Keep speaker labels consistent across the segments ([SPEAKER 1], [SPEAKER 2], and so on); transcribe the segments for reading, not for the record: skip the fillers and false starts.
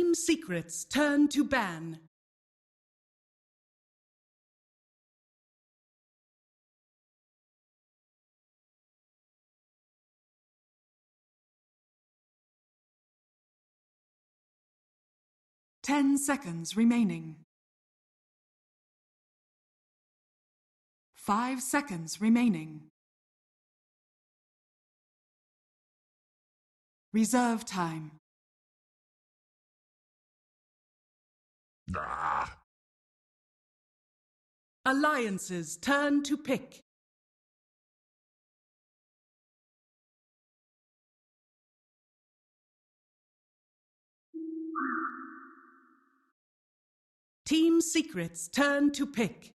[SPEAKER 1] Team secrets turn to ban. Ten seconds remaining. 5 seconds remaining. Reserve time. Alliances turn to pick. Team secrets turn to pick.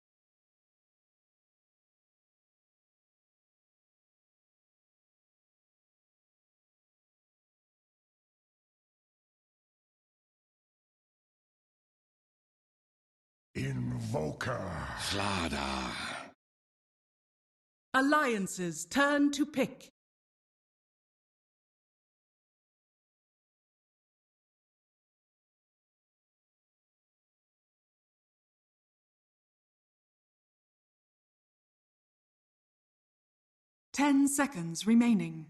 [SPEAKER 2] Invoker.
[SPEAKER 3] Slada.
[SPEAKER 1] Alliances turn to pick. Ten seconds remaining.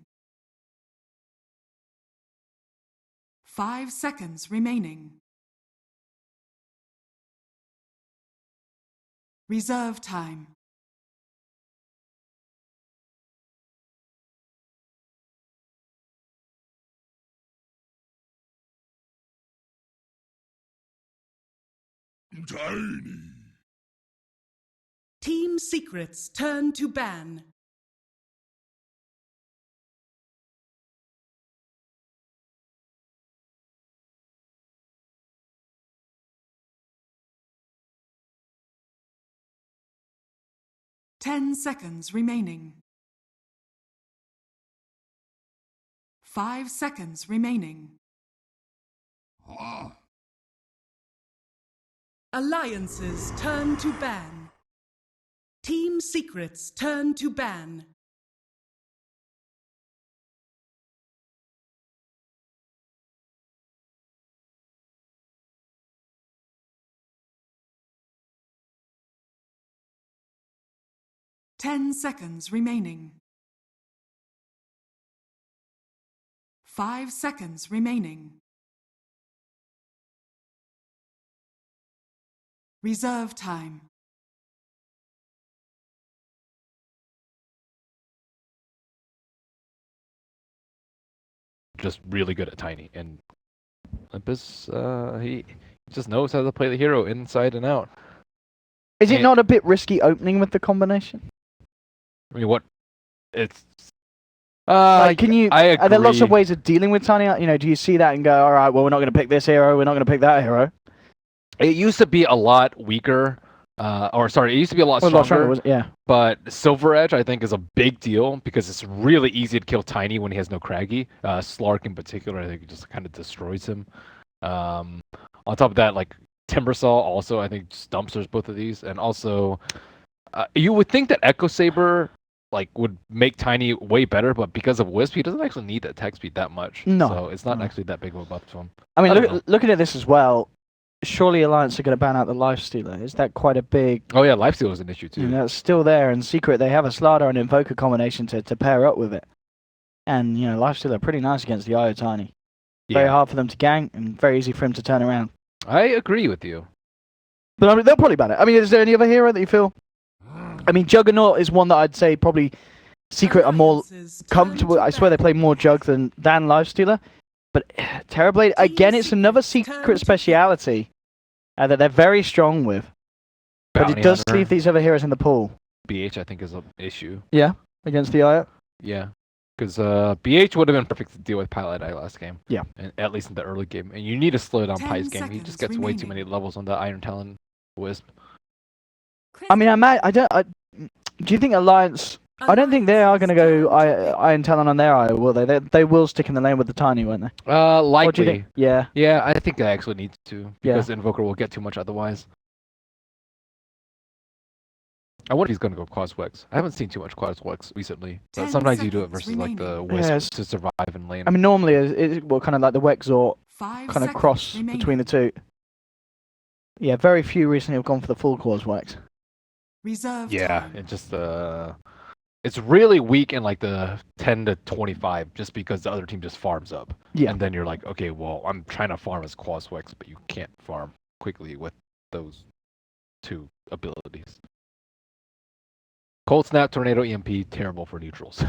[SPEAKER 1] 5 seconds remaining. Reserve time.
[SPEAKER 2] Tiny.
[SPEAKER 1] Team secrets turn to ban. Ten seconds remaining. 5 seconds remaining. Alliances turn to ban. Team secrets turn to ban. Ten seconds remaining. 5 seconds remaining. Reserve time.
[SPEAKER 4] Just really good at Tiny, and Olympus, he just knows how to play the hero inside and out.
[SPEAKER 5] Is it not a bit risky opening with the combination?
[SPEAKER 4] I mean, what? It's...
[SPEAKER 5] like, can you?
[SPEAKER 4] I agree.
[SPEAKER 5] Are there lots of ways of dealing with Tiny? You know, do you see that and go, all right, well, we're not going to pick this hero, we're not going to pick that hero?
[SPEAKER 4] It used to be a lot weaker, it used to be a lot stronger.
[SPEAKER 5] Yeah.
[SPEAKER 4] But Silver Edge, I think, is a big deal because it's really easy to kill Tiny when he has no Craggy. Slark in particular, I think, it just kind of destroys him. On top of that, like Timbersaw also, I think, just dumpsters both of these. And also, you would think that Echo Saber would make Tiny way better, but because of Wisp, he doesn't actually need the attack speed that much.
[SPEAKER 5] No.
[SPEAKER 4] So it's not actually that big of a buff to him.
[SPEAKER 5] I mean, looking at this as well, surely Alliance are going to ban out the Lifestealer. Is that quite a big...
[SPEAKER 4] Oh yeah, Lifestealer is an issue too.
[SPEAKER 5] You know, it's still there. In Secret, they have a Slardar and Invoker combination to pair up with it. And, you know, Lifestealer are pretty nice against the IO Tiny. Yeah. Very hard for them to gank and very easy for him to turn around.
[SPEAKER 4] I agree with you.
[SPEAKER 5] But I mean, they'll probably ban it. I mean, is there any other hero that you feel... I mean, Juggernaut is one that I'd say probably Secret are more comfortable. I swear they play more Jug than Lifestealer. But Terrorblade, again, it's another Secret speciality that they're very strong with. But it does leave these other heroes in the pool.
[SPEAKER 4] BH, I think, is an issue.
[SPEAKER 5] Yeah, against the IO?
[SPEAKER 4] Yeah, because BH would have been perfect to deal with Pilot Eye last game.
[SPEAKER 5] Yeah.
[SPEAKER 4] And at least in the early game. And you need to slow down Pai's game. He just gets way too many levels on the Iron Talon Wisp.
[SPEAKER 5] I mean, do you think Alliance... I don't think they are going to go Iron Talon on their IO, will they? They will stick in the lane with the Tiny, won't they?
[SPEAKER 4] Likely.
[SPEAKER 5] Yeah.
[SPEAKER 4] Yeah, I think they actually need to, because Invoker will get too much otherwise. I wonder if he's going to go Quaswex. I haven't seen too much Quaswex recently. But
[SPEAKER 1] 10
[SPEAKER 4] sometimes you do it versus
[SPEAKER 1] seconds
[SPEAKER 4] like the
[SPEAKER 1] remaining.
[SPEAKER 4] Wisp
[SPEAKER 5] Yes.
[SPEAKER 4] to survive in lane.
[SPEAKER 5] I mean, normally it's well, kind of like the Wexort
[SPEAKER 1] 5
[SPEAKER 5] kind of
[SPEAKER 1] seconds
[SPEAKER 5] cross
[SPEAKER 1] remaining.
[SPEAKER 5] between the two. Yeah, very few recently have gone for the full Quaswex.
[SPEAKER 1] Reserve
[SPEAKER 4] Yeah,
[SPEAKER 1] time.
[SPEAKER 4] it just it's really weak in like the 10 to 25 just because the other team just farms up.
[SPEAKER 5] Yeah.
[SPEAKER 4] And then you're like, okay, well, I'm trying to farm as Quaswex, but you can't farm quickly with those two abilities. Cold Snap, Tornado, EMP, terrible for neutrals.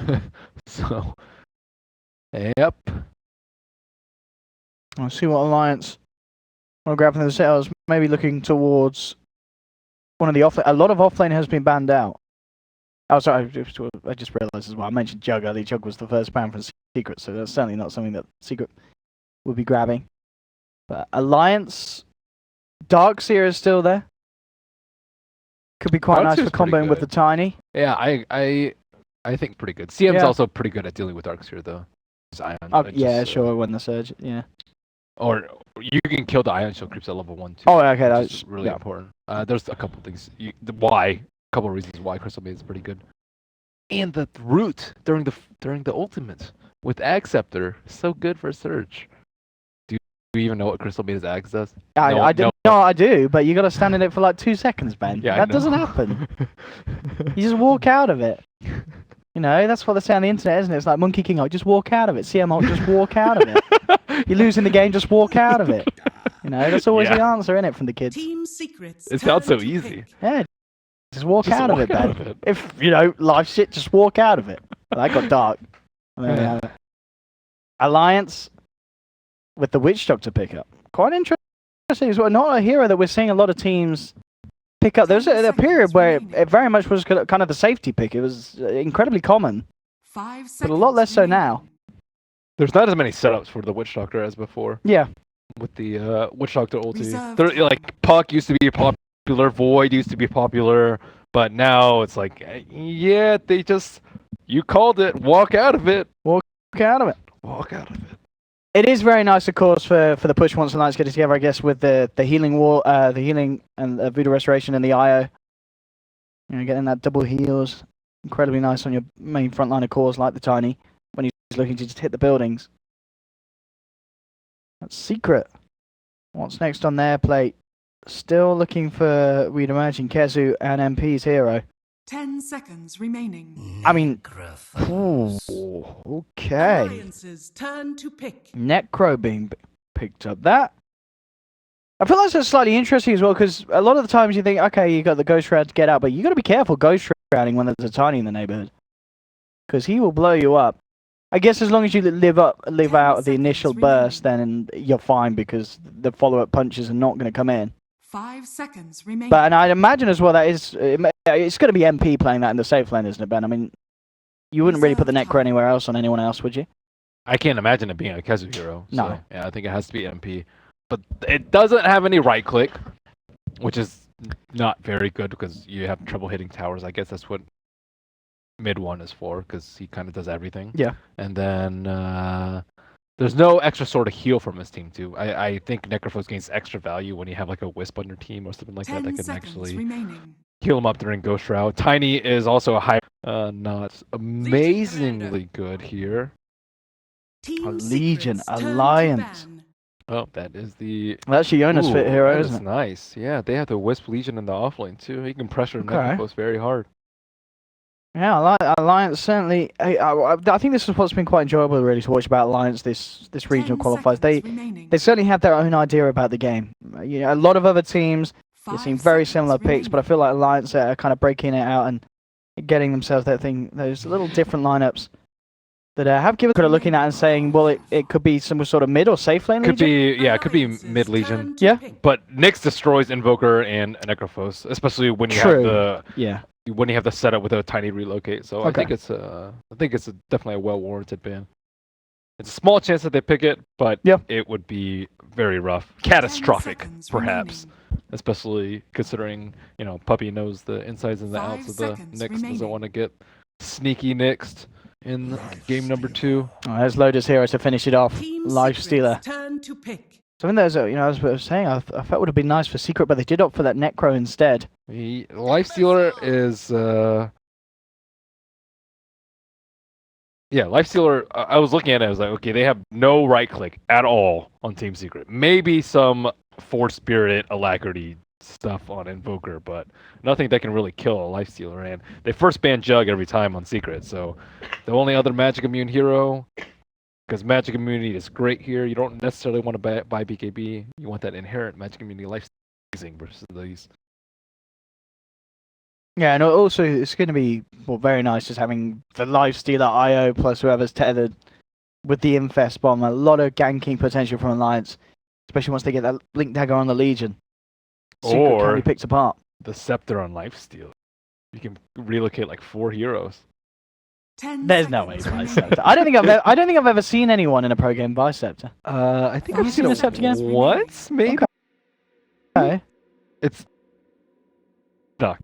[SPEAKER 4] So, yep.
[SPEAKER 5] I'll see what Alliance want to grab from themselves. Maybe looking towards one of the off. A lot of offlane has been banned out. Oh, sorry. I just realised as well. I mentioned Jug earlier. Jug was the first ban from Secret, so that's certainly not something that Secret would be grabbing. But Alliance, Darkseer is still there. Could be quite nice for
[SPEAKER 4] Darkseer's pretty
[SPEAKER 5] comboing with the
[SPEAKER 4] good.
[SPEAKER 5] Tiny.
[SPEAKER 4] Yeah, I think pretty good. CM's
[SPEAKER 5] Yeah.
[SPEAKER 4] also pretty good at dealing with Darkseer, though. It's Ion.
[SPEAKER 5] Oh,
[SPEAKER 4] It
[SPEAKER 5] yeah,
[SPEAKER 4] just,
[SPEAKER 5] sure. When the Surge, yeah.
[SPEAKER 4] Or you can kill the Ion Shield creeps at level 1 too.
[SPEAKER 5] Oh, okay,
[SPEAKER 4] which
[SPEAKER 5] that's
[SPEAKER 4] is really
[SPEAKER 5] yeah.
[SPEAKER 4] important. There's a couple things. A couple reasons why Crystal Maid is pretty good. And the root during the ultimate with Ag Scepter, so good for Surge. Do you even know what Crystal Maid's Ags does?
[SPEAKER 5] I do.
[SPEAKER 4] No.
[SPEAKER 5] No, I do. But you got to stand in it for like 2 seconds, Ben.
[SPEAKER 4] Yeah, I
[SPEAKER 5] that
[SPEAKER 4] know.
[SPEAKER 5] doesn't happen. You just walk out of it. You know, that's what they say on the internet, isn't it? It's like Monkey King ult, just walk out of it. CM ult, just walk out of it. You're losing the game, just walk out of it. You know, that's always the answer, isn't it, from the kids?
[SPEAKER 1] Team secrets.
[SPEAKER 4] It sounds so
[SPEAKER 1] turn to
[SPEAKER 4] easy.
[SPEAKER 1] pick.
[SPEAKER 5] Yeah, just walk
[SPEAKER 4] Just
[SPEAKER 5] out of
[SPEAKER 4] walk
[SPEAKER 5] it,
[SPEAKER 4] out
[SPEAKER 5] Ben.
[SPEAKER 4] of it.
[SPEAKER 5] If, you know, life shit, just walk out of it. Well, that got dark. There we
[SPEAKER 4] Yeah.
[SPEAKER 5] have it. Alliance with the Witch Doctor pickup. Quite interesting as well. Not a hero that we're seeing a lot of teams pick up. There was a period where it very much was kind of the safety pick. It was incredibly common.
[SPEAKER 1] 5 seconds
[SPEAKER 5] But a lot less so now.
[SPEAKER 1] remaining.
[SPEAKER 4] There's not as many setups for the Witch Doctor as before.
[SPEAKER 5] Yeah.
[SPEAKER 4] With the Witch Doctor ulti.
[SPEAKER 1] Reserve
[SPEAKER 4] There,
[SPEAKER 1] time.
[SPEAKER 4] like Puck used to be popular, Void used to be popular, but now it's like, yeah, they just you called it, walk out of it,
[SPEAKER 5] Walk out of it.
[SPEAKER 4] walk out of it.
[SPEAKER 5] It is very nice, of course, for the push once Alliance get it together, I guess, with the healing wall, the healing and Voodoo Restoration and the IO. You know, getting that double heals. Incredibly nice on your main frontline cores like the Tiny when he's looking to just hit the buildings. That's Secret. What's next on their plate? Still looking for, we'd imagine, Kezu and MP's hero.
[SPEAKER 1] 10 seconds remaining.
[SPEAKER 5] I mean, ooh, okay.
[SPEAKER 1] Alliance's turn to pick.
[SPEAKER 5] Necro being picked up. That I feel that's slightly interesting as well, because a lot of the times you think, okay, you got the Ghost Shroud to get out, but you got to be careful Ghost Shrouding when there's a Tiny in the neighborhood, because he will blow you up. I guess as long as you live out the initial burst, then you're fine, because the follow-up punches are not going to come in.
[SPEAKER 1] 5 seconds remaining.
[SPEAKER 5] But and I'd imagine as well that it's going to be MP playing that in the safe lane, isn't it, Ben? I mean, you wouldn't really put the Necro anywhere else on anyone else, would you?
[SPEAKER 4] I can't imagine it being a Kezu hero. So,
[SPEAKER 5] No.
[SPEAKER 4] yeah, I think it has to be MP. But it doesn't have any right click, which is not very good because you have trouble hitting towers. I guess that's what mid one is for, because he kind of does everything.
[SPEAKER 5] Yeah.
[SPEAKER 4] And then there's no extra sort of heal from his team too. I think Necrophos gains extra value when you have like a Wisp on your team or something like that
[SPEAKER 1] 10
[SPEAKER 4] can
[SPEAKER 1] seconds
[SPEAKER 4] actually
[SPEAKER 1] remaining.
[SPEAKER 4] heal him up during Ghost Shroud. Tiny is also a high, not amazingly good here.
[SPEAKER 1] Team
[SPEAKER 5] Legion,
[SPEAKER 1] secrets, turn to
[SPEAKER 5] Alliance.
[SPEAKER 1] ban.
[SPEAKER 4] Oh, that is the
[SPEAKER 5] Well, that's Iona's fit hero,
[SPEAKER 4] that
[SPEAKER 5] isn't
[SPEAKER 4] is
[SPEAKER 5] it?
[SPEAKER 4] nice. Yeah, they have the Wisp Legion in the offlane too. He can pressure
[SPEAKER 5] Okay.
[SPEAKER 4] Necrophos very hard.
[SPEAKER 5] Yeah, Alliance certainly. I think this is what's been quite enjoyable, really, to watch about Alliance this regional
[SPEAKER 1] 10
[SPEAKER 5] qualifiers.
[SPEAKER 1] seconds remaining.
[SPEAKER 5] They certainly have their own idea about the game. You know, a lot of other teams they
[SPEAKER 1] 5
[SPEAKER 5] seem very
[SPEAKER 1] seconds
[SPEAKER 5] similar picks, but I
[SPEAKER 1] remaining.
[SPEAKER 5] feel like Alliance are kind of breaking it out and getting themselves those little different lineups that have given kind of looking at and saying, well, it could be some sort of mid or safe lane.
[SPEAKER 4] Could
[SPEAKER 5] Legion?
[SPEAKER 4] be, yeah, it could be
[SPEAKER 1] Alliance's
[SPEAKER 4] mid Legion.
[SPEAKER 1] turn to
[SPEAKER 5] Yeah.
[SPEAKER 1] pick.
[SPEAKER 4] But Nyx destroys Invoker and Necrophos, especially when you
[SPEAKER 5] True.
[SPEAKER 4] have
[SPEAKER 5] Yeah.
[SPEAKER 4] the setup with a Tiny relocate. So
[SPEAKER 5] Okay.
[SPEAKER 4] I think it's definitely a well warranted ban. It's a small chance that they pick it, but
[SPEAKER 5] Yeah.
[SPEAKER 4] it would be very rough,
[SPEAKER 1] 10
[SPEAKER 4] catastrophic,
[SPEAKER 1] seconds
[SPEAKER 4] perhaps.
[SPEAKER 1] remaining.
[SPEAKER 4] Especially considering Puppy knows the insides and the
[SPEAKER 1] 5
[SPEAKER 4] outs of the
[SPEAKER 1] seconds
[SPEAKER 4] Nyx. Doesn't
[SPEAKER 1] remaining.
[SPEAKER 4] want to get sneaky Nyxed in game number 2.
[SPEAKER 5] Oh, there's Loda's hero to finish it off.
[SPEAKER 1] Team
[SPEAKER 5] Life
[SPEAKER 1] secrets,
[SPEAKER 5] Stealer.
[SPEAKER 1] turn to pick.
[SPEAKER 5] So I think there's as I was saying, I thought it would have been nice for Secret, but they did opt for that Necro instead.
[SPEAKER 4] Lifestealer is yeah, Lifestealer. I was looking at it. I was like, okay, they have no right click at all on Team Secret. Maybe some Force Spirit Alacrity stuff on Invoker, but nothing that can really kill a Lifestealer. And they first ban Jug every time on Secret, so the only other Magic Immune hero, because Magic Immunity is great here. You don't necessarily want to buy BKB. You want that inherent Magic Immunity Lifestealing versus these.
[SPEAKER 5] Yeah, and also it's going to be very nice just having the Lifestealer IO plus whoever's tethered with the Infest bomb. A lot of ganking potential from Alliance, especially once they get that Blink Dagger on the Legion. Secret
[SPEAKER 4] Or
[SPEAKER 5] can be picked apart.
[SPEAKER 4] The Scepter on Lifesteal. You can relocate like 4 heroes.
[SPEAKER 5] There's no way by Scepter. I don't think I've ever seen anyone in a pro game buy Scepter.
[SPEAKER 4] I think
[SPEAKER 5] Have
[SPEAKER 4] I've
[SPEAKER 5] you
[SPEAKER 4] seen
[SPEAKER 5] seen the
[SPEAKER 4] it
[SPEAKER 5] Scepter against me?
[SPEAKER 4] once, maybe.
[SPEAKER 5] Okay.
[SPEAKER 4] It's not.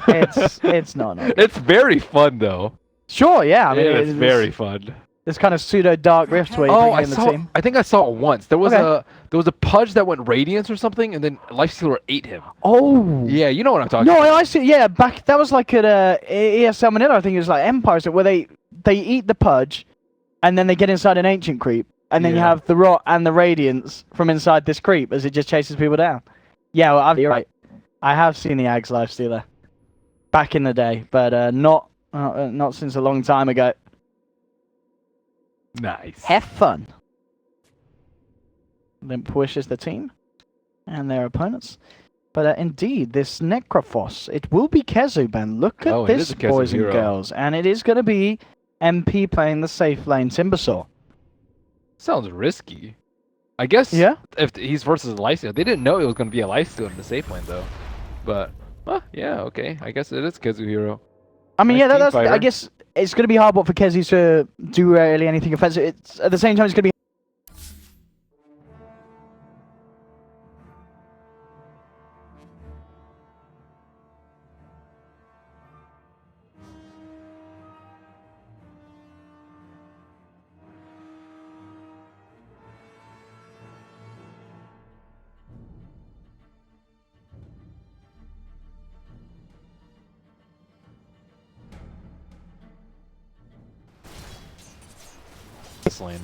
[SPEAKER 5] It's not.
[SPEAKER 4] It's very fun though.
[SPEAKER 5] Sure, yeah. I mean,
[SPEAKER 4] it's very fun.
[SPEAKER 5] This kind of pseudo dark rift where you bring in the team.
[SPEAKER 4] I think I saw it once. There was a Pudge that went Radiance or something, and then Lifestealer ate him.
[SPEAKER 5] Oh.
[SPEAKER 4] Yeah, you know what I'm talking
[SPEAKER 5] No,
[SPEAKER 4] about.
[SPEAKER 5] I see. Yeah, back that was like at ESL Manila. I think it was like Empires where they eat the Pudge, and then they get inside an Ancient Creep, and then you have the Rot and the Radiance from inside this creep as it just chases people down. Yeah, well, you're right. I have seen the Ags Lifestealer back in the day, but not since a long time ago.
[SPEAKER 4] Nice.
[SPEAKER 5] Have fun. Limp wishes the team and their opponents. But indeed, this Necrophos, it will be Kezuban. Look at this, boys and girls. And it is going to be MP playing the safe lane Timbersaw.
[SPEAKER 4] Sounds risky. I guess if he's versus a Lifestealer, they didn't know it was going to be a Lifestealer in the safe lane, though. But, yeah, okay. I guess it is Kezu hero.
[SPEAKER 5] I mean,
[SPEAKER 4] nice
[SPEAKER 5] that's. I guess it's going to be hard for Kezu to do really anything offensive. It's at the same time, it's going to be.
[SPEAKER 4] Lane,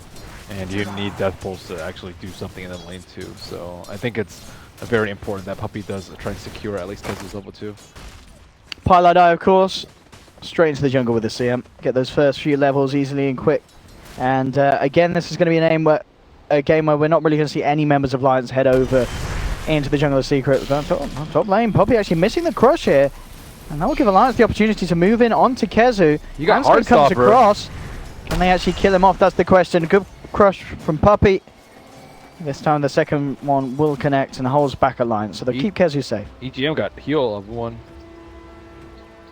[SPEAKER 4] and you need Death Pulse to actually do something in that lane too. So I think it's very important that Puppey does try and secure at least Kezu's level 2.
[SPEAKER 5] Pilot Eye, of course, straight into the jungle with the CM. Get those first few levels easily and quick. And again, this is going to be a game where we're not really going to see any members of Alliance head over into the jungle of Secret. Top lane, Puppey actually missing the crush here, and that will give Alliance the opportunity to move in onto Kezu.
[SPEAKER 4] You got
[SPEAKER 5] Hanscom comes
[SPEAKER 4] Heartstopper.
[SPEAKER 5] across. Can they actually kill him off? That's the question. Good crush from Puppey. This time the second one will connect and holds back Alliance, so they'll keep Kezu safe.
[SPEAKER 4] EGM got heal of 1.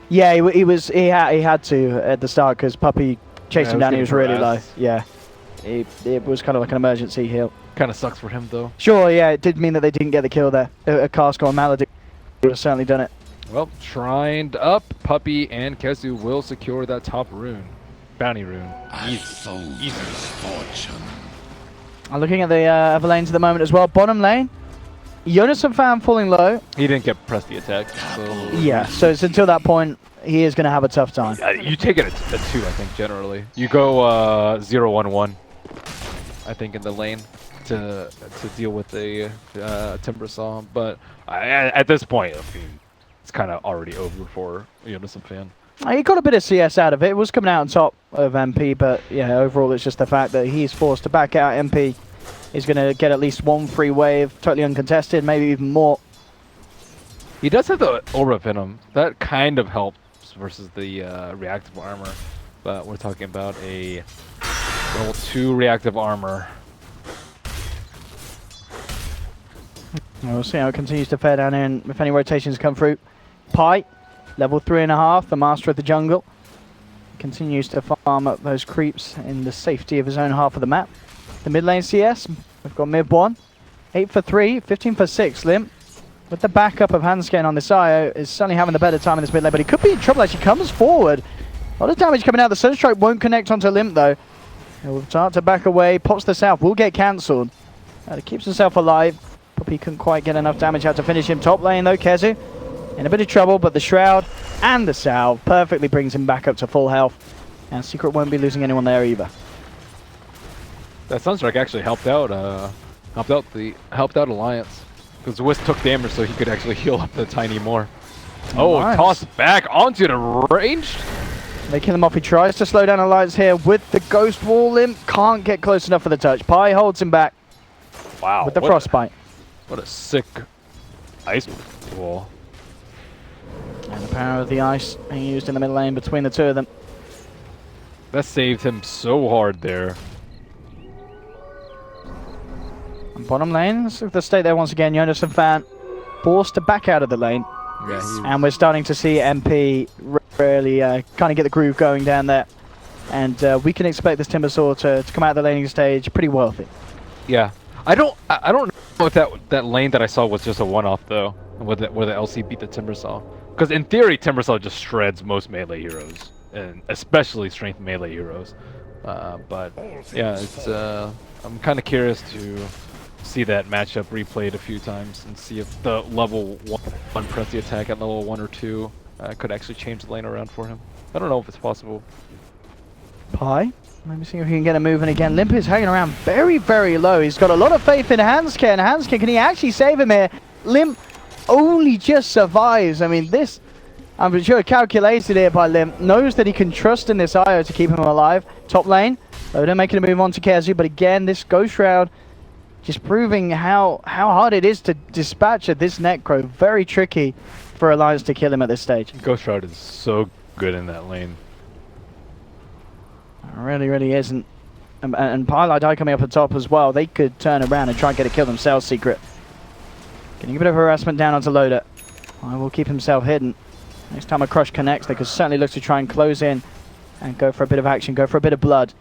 [SPEAKER 5] Yeah, he had to at the start because Puppey chased him down. He was really low. Yeah, it was kind of like an emergency heal.
[SPEAKER 4] Kind of sucks for him though.
[SPEAKER 5] Sure, yeah, it did mean that they didn't get the kill there. A Cask or Malady would have certainly done it.
[SPEAKER 4] Well, shrined up, Puppey and Kezu will secure that top rune. Bounty rune. Easy.
[SPEAKER 2] Fortune.
[SPEAKER 5] I'm looking at the other lanes at the moment as well. Bottom lane, Jonas and Fan falling low.
[SPEAKER 4] He didn't get press the attack. So
[SPEAKER 5] Yeah, so it's until that point, he is going to have a tough time.
[SPEAKER 4] you take it at 2, I think, generally. You go 0-1-1, I think, in the lane to deal with the Timbersaw. But at this point, I mean, it's kind of already over for Jonas and Fan.
[SPEAKER 5] He got a bit of CS out of it. It was coming out on top of MP, but yeah, overall it's just the fact that he's forced to back out. MP is going to get at least 1 free wave, totally uncontested, maybe even more.
[SPEAKER 4] He does have the Aura Venom. That kind of helps versus the reactive armor, but we're talking about a level 2 reactive armor.
[SPEAKER 5] We'll see how it continues to fare down in, if any rotations come through. Pi. Level 3.5, the master of the jungle, continues to farm up those creeps in the safety of his own half of the map. The mid lane CS, we've got mid 1, 8 for 3, 15 for 6. Limp, with the backup of Hanscom on this IO, is certainly having the better time in this mid lane, but he could be in trouble as he comes forward. A lot of damage coming out. The Sunstrike won't connect onto Limp though. He'll start to back away, pops the south, will get cancelled. He keeps himself alive. Puppy couldn't quite get enough damage out to finish him. Top lane though, Kezu in a bit of trouble, but the Shroud and the Salve perfectly brings him back up to full health. And Secret won't be losing anyone there either.
[SPEAKER 4] That Sunstrike actually helped out Alliance. Because Wisp took damage so he could actually heal up the Tiny more. Oh,
[SPEAKER 5] Nice.
[SPEAKER 4] tossed back onto the ranged.
[SPEAKER 5] They kill him off. He tries to slow down Alliance here with the Ghost Wall. Limp can't get close enough for the touch. Pi holds him back
[SPEAKER 4] Wow.
[SPEAKER 5] with the Frostbite.
[SPEAKER 4] What a sick ice wall.
[SPEAKER 5] And the power of the ice being used in the mid lane between the two of them.
[SPEAKER 4] That saved him so hard there.
[SPEAKER 5] And bottom lane, let's look at the state there once again. Jonas and Fan forced to back out of the lane.
[SPEAKER 4] Yeah,
[SPEAKER 5] And we're starting to see MP really kind of get the groove going down there. And we can expect this Timbersaw to come out of the laning stage pretty wealthy.
[SPEAKER 4] yeah. I don't know if that lane that I saw was just a one-off though, where the LC beat the Timbersaw. Because in theory, Timbersaw just shreds most melee heroes, and especially strength melee heroes. But yeah, it's I'm kind of curious to see that matchup replayed a few times and see if the level 1 press the attack at level 1 or 2 could actually change the lane around for him. I don't know if it's possible.
[SPEAKER 5] Pi, let me see if he can get a move in again. Limp is hanging around very, very low. He's got a lot of faith in Hanskin. Hanskin, can he actually save him here? Limp only just survives. I mean, this, I'm sure calculated here by Limp. Knows that he can trust in this IO to keep him alive. Top lane, Oda making a move on to Kezu, but again, this Ghost Shroud just proving how hard it is to dispatch at this Necro. Very tricky for Alliance to kill him at this stage.
[SPEAKER 4] Ghost Shroud is so good in that lane.
[SPEAKER 5] It really, really isn't. And Pilot Die coming up at top as well. They could turn around and try and get a kill themselves, Secret. Getting a bit of harassment down onto Loader. I will keep himself hidden. Next time a Crush connects, they could certainly look to try and close in and go for a bit of action, go for a bit of blood.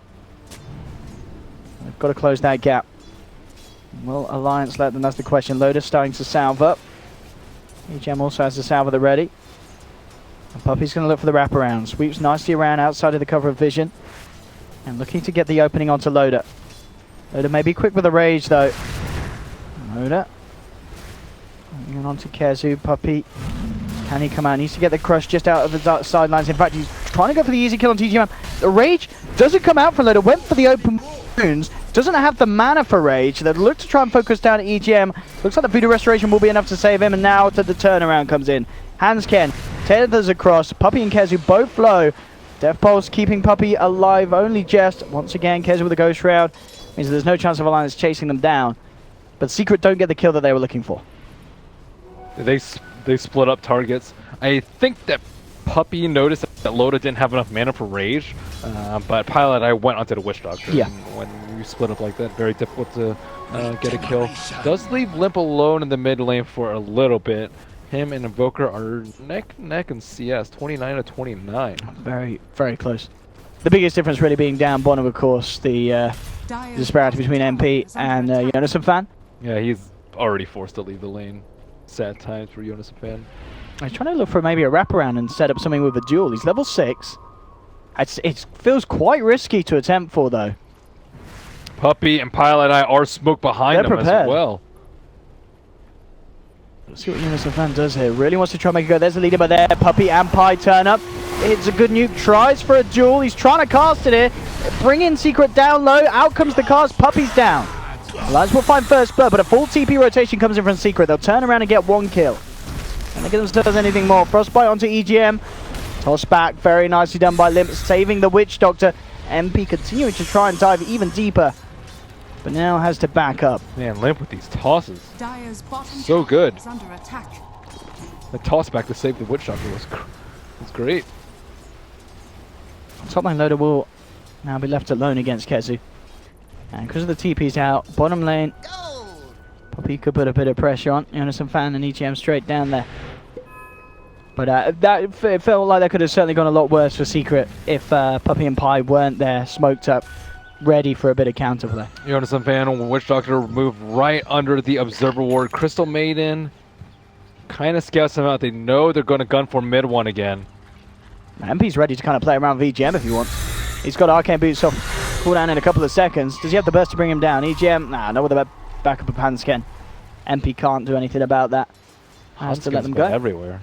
[SPEAKER 5] They've got to close that gap. Will Alliance let them? That's the question. Loader starting to salve up. EGM also has the salve at the ready. And Puppy's going to look for the wraparound. Sweeps nicely around outside of the cover of vision. And looking to get the opening onto Loader. Loader may be quick with the rage though. Loader. Moving on to Kezu. Puppy. Can he come out? Needs to get the crush just out of the sidelines. In fact, he's trying to go for the easy kill on TGM. The rage doesn't come out for Loader. Went for the open wounds. Doesn't have the mana for rage. They look to try and focus down at EGM. Looks like the Voodoo Restoration will be enough to save him. And now the turnaround comes in. Hansken tethers across. Puppy and Kezu both low. Death Pulse keeping Puppy alive only just. Once again, Kezu with a Ghost Shroud. Means there's no chance of Alliance chasing them down. But Secret don't get the kill that they were looking for.
[SPEAKER 4] They split up targets. I think that Puppy noticed that Loda didn't have enough mana for Rage, but Pilot I went onto the Witch Doctor.
[SPEAKER 5] Yeah.
[SPEAKER 4] When you split up like that, very difficult to get a kill. Does leave Limp alone in the mid lane for a little bit. Him and Invoker are neck and neck in CS, 29 to 29.
[SPEAKER 5] Very, very close. The biggest difference really being down bottom, of course, the disparity between MP and Jonas and Fan.
[SPEAKER 4] Yeah, he's already forced to leave the lane. Sad times for Jonas and Fan.
[SPEAKER 5] He's trying to look for maybe a wraparound and set up something with a duel. He's level 6. It feels quite risky to attempt for, though.
[SPEAKER 4] Puppy and Pilot Eye are smoked behind
[SPEAKER 5] They're
[SPEAKER 4] them
[SPEAKER 5] prepared.
[SPEAKER 4] as well.
[SPEAKER 5] Let's see what Jonas and Fan does here. Really wants to try and make it go. There's the leader, but there, Puppy and Pi turn up. It's a good nuke. Tries for a duel. He's trying to cast it here. Bring in Secret down low. Out comes the cast. Puppy's down. Alliance will find first blood, but a full TP rotation comes in from Secret. They'll turn around and get one kill. And look at them does anything more. Frostbite onto EGM. Toss back. Very nicely done by Limp, saving the Witch Doctor. MP continuing to try and dive even deeper, but now has to back up.
[SPEAKER 4] Man, Limp with these tosses.
[SPEAKER 1] So good.
[SPEAKER 4] The toss back to save the Witch Doctor was great.
[SPEAKER 5] Top lane Loader will now be left alone against Kezu. And because of the TP's out, bottom lane, Puppy could put a bit of pressure on. Jonas and Fan and EGM straight down there. But it felt like that could have certainly gone a lot worse for Secret if Puppy and Pi weren't there, smoked up, ready for a bit of counterplay.
[SPEAKER 4] Jonas and Fan, Witch Doctor moved right under the Observer Ward. Crystal Maiden kind of scouts them out. They know they're going to gun for mid one again.
[SPEAKER 5] MP's ready to kind of play around with EGM if he wants. He's got Arcane Boots off cooldown in a couple of seconds. Does he have the burst to bring him down? EGM, nah, no with the backup of Hansken. MP can't do anything about that. Has to let them go.
[SPEAKER 4] Everywhere.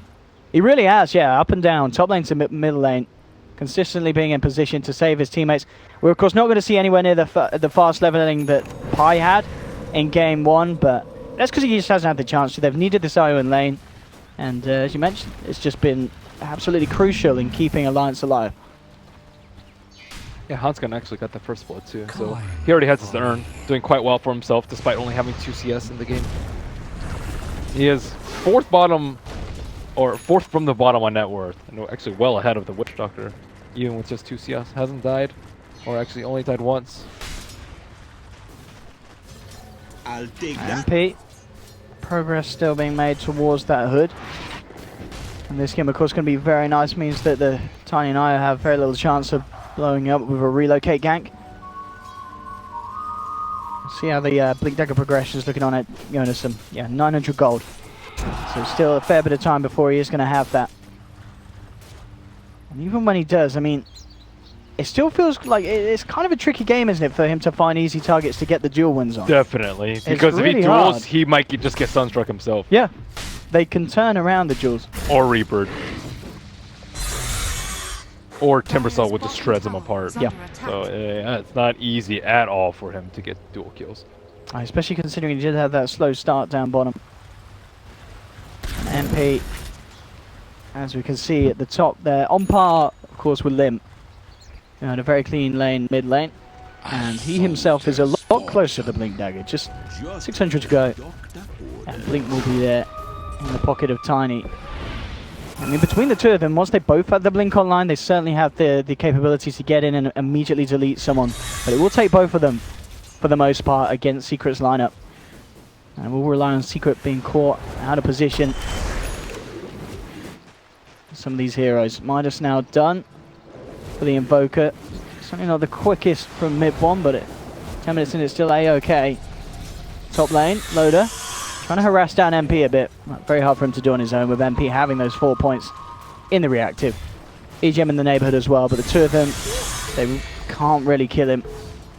[SPEAKER 5] He really has, yeah, up and down. Top lane to middle lane. Consistently being in position to save his teammates. We're, of course, not going to see anywhere near the fast leveling that Pi had in game 1, but that's because he just hasn't had the chance to. They've needed this IO in lane. And as you mentioned, it's just been absolutely crucial in keeping Alliance alive.
[SPEAKER 4] Yeah, Hanskin actually got the first blood too, so he already has his urn, doing quite well for himself despite only having 2 CS in the game. He is fourth from the bottom on net worth, and actually well ahead of the Witch Doctor, even with just 2 CS. Hasn't died, or actually only died once.
[SPEAKER 2] I'll take that.
[SPEAKER 5] MP, progress still being made towards that hood. And this game, of course, going to be very nice. Means that the Tiny and I have very little chance of blowing up with a relocate gank. See how the Blink Dagger progression is looking on it. Going to some, 900 gold. So still a fair bit of time before he is going to have that. And even when he does, I mean, it still feels like it's kind of a tricky game, isn't it, for him to find easy targets to get the duel wins on?
[SPEAKER 4] Definitely, because if he duels, he might just get sunstruck himself.
[SPEAKER 5] Yeah, they can turn around the duels.
[SPEAKER 4] Or Reapered. Or Timbersaw would just shreds him apart.
[SPEAKER 5] Yeah.
[SPEAKER 4] So it's not easy at all for him to get dual kills.
[SPEAKER 5] Especially considering he did have that slow start down bottom. And MP, as we can see at the top there, on par, of course, with Limp. In a very clean lane, mid lane. And he himself is a lot closer to Blink Dagger. Just 600 to go. And Blink will be there in the pocket of Tiny. I mean, between the two of them, once they both have the Blink online, they certainly have the capability to get in and immediately delete someone. But it will take both of them, for the most part, against Secret's lineup. And we'll rely on Secret being caught out of position. Some of these heroes. Midas now done for the Invoker. Certainly not the quickest from mid-1, but 10 minutes in, it's still A-OK. Top lane, Loader. Trying to harass down MP a bit. Very hard for him to do on his own with MP having those 4 points in the reactive. EGM in the neighborhood as well, but the two of them, they can't really kill him.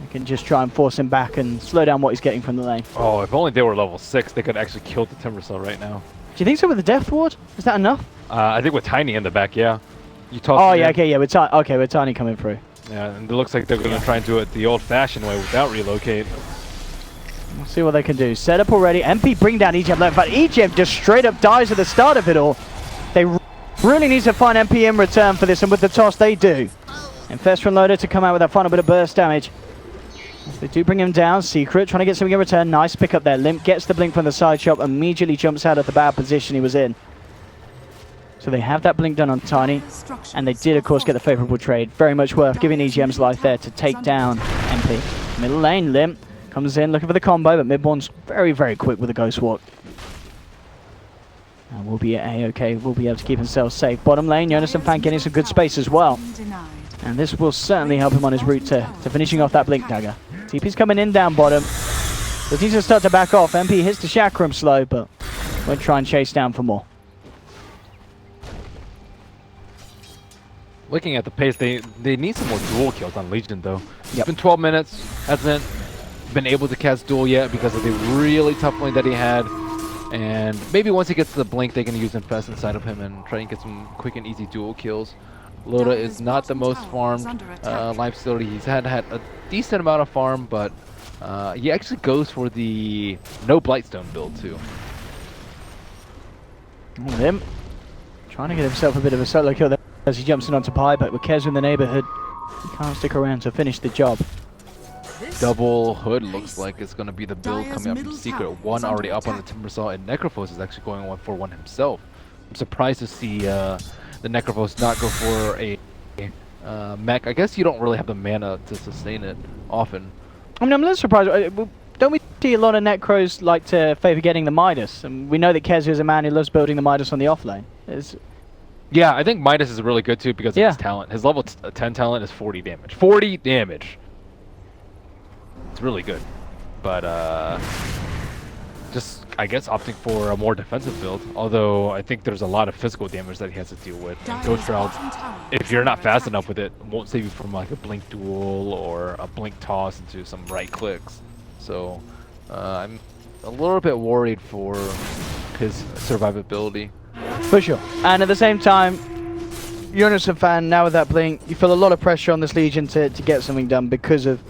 [SPEAKER 5] They can just try and force him back and slow down what he's getting from the lane.
[SPEAKER 4] Oh, if only they were level 6, they could actually kill the Timbersaw right now.
[SPEAKER 5] Do you think so with the Death Ward? Is that enough?
[SPEAKER 4] I think with Tiny in the back, yeah. You toss
[SPEAKER 5] oh, yeah, okay, yeah, with Tiny coming through.
[SPEAKER 4] Yeah, and it looks like they're going to try and do it the old-fashioned way without relocate.
[SPEAKER 5] We'll see what they can do. Set up already. MP bring down EGM left, but EGM just straight up dies at the start of it all. They really need to find MP in return for this, and with the toss, they do. Infest from Loader to come out with that final bit of burst damage. As they do bring him down. Secret trying to get something in return. Nice pick up there. Limp gets the blink from the side shop, immediately jumps out of the bad position he was in. So they have that blink done on Tiny, and they did, of course, get the favorable trade. Very much worth giving EGM's life there to take down MP. Middle lane, Limp comes in looking for the combo, but mid-one's very, very quick with the Ghost Walk. And we'll be A-OK. We'll be able to keep himself safe. Bottom lane, Jonas and Fan getting some good space as well. And this will certainly help him on his route to finishing off that Blink Dagger. TP's coming in down bottom. The teams will start to back off. MP hits the Chakram slow, but we'll try and chase down for more.
[SPEAKER 4] Looking at the pace, they need some more dual kills on Legion, though.
[SPEAKER 5] Yep.
[SPEAKER 4] It's been 12 minutes. Hasn't been able to cast duel yet because of the really tough lane that he had. And maybe once he gets to the blink, they can use Infest inside of him and try and get some quick and easy dual kills. Loda is not the most farmed life facility. He's had a decent amount of farm, but he actually goes for the no Blightstone build, too.
[SPEAKER 5] Limp trying to get himself a bit of a solo kill there as he jumps in onto Pi, but with Kez in the neighborhood, he can't stick around to finish the job.
[SPEAKER 4] Double Hood looks like it's going to be the build coming up from Secret. One already up on the Timbersaw, and Necrophos is actually going 1-for-1 himself. I'm surprised to see the Necrophos not go for a mech. I guess you don't really have the mana to sustain it often.
[SPEAKER 5] I mean, I'm a little surprised. Don't we see a lot of Necros like to favor getting the Midas? And we know that Kez is a man who loves building the Midas on the offlane.
[SPEAKER 4] Yeah, I think Midas is really good too because of his talent. His level 10 talent is 40 damage. 40 damage! It's really good. But, just, I guess, opting for a more defensive build. Although, I think there's a lot of physical damage that he has to deal with. And Ghost Shroud, if you're not fast enough with it, won't save you from like a blink duel or a blink toss into some right clicks. So, I'm a little bit worried for his survivability.
[SPEAKER 5] For sure. And at the same time, Jonas and Fan, now with that blink, you feel a lot of pressure on this Legion to get something done because of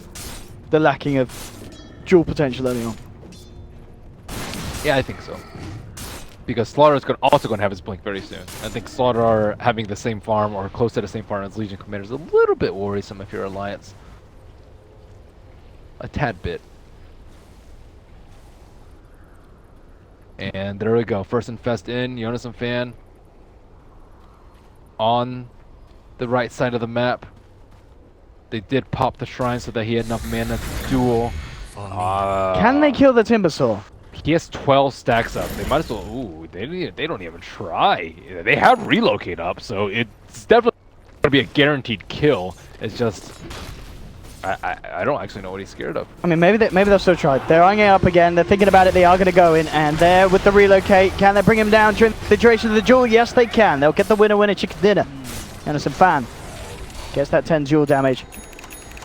[SPEAKER 5] the lacking of dual potential early on.
[SPEAKER 4] Yeah, I think so. Because Slaughter is also going to have his blink very soon. I think Slaughter having the same farm or close to the same farm as Legion Commander is a little bit worrisome if you're Alliance. A tad bit. And there we go. First infest in. Jonas and Fan on the right side of the map. They did pop the shrine so that he had enough mana to duel.
[SPEAKER 5] Can they kill the Timbersaw?
[SPEAKER 4] He has 12 stacks up. They might as well. Ooh, they don't even try. They have relocate up, so it's definitely going to be a guaranteed kill. It's just I don't actually know what he's scared of.
[SPEAKER 5] I mean, maybe they'll still try. They're eyeing it up again. They're thinking about it. They are going to go in, and there with the relocate. Can they bring him down during the duration of the duel? Yes, they can. They'll get the winner chicken dinner. Anderson Fan gets that 10 duel damage.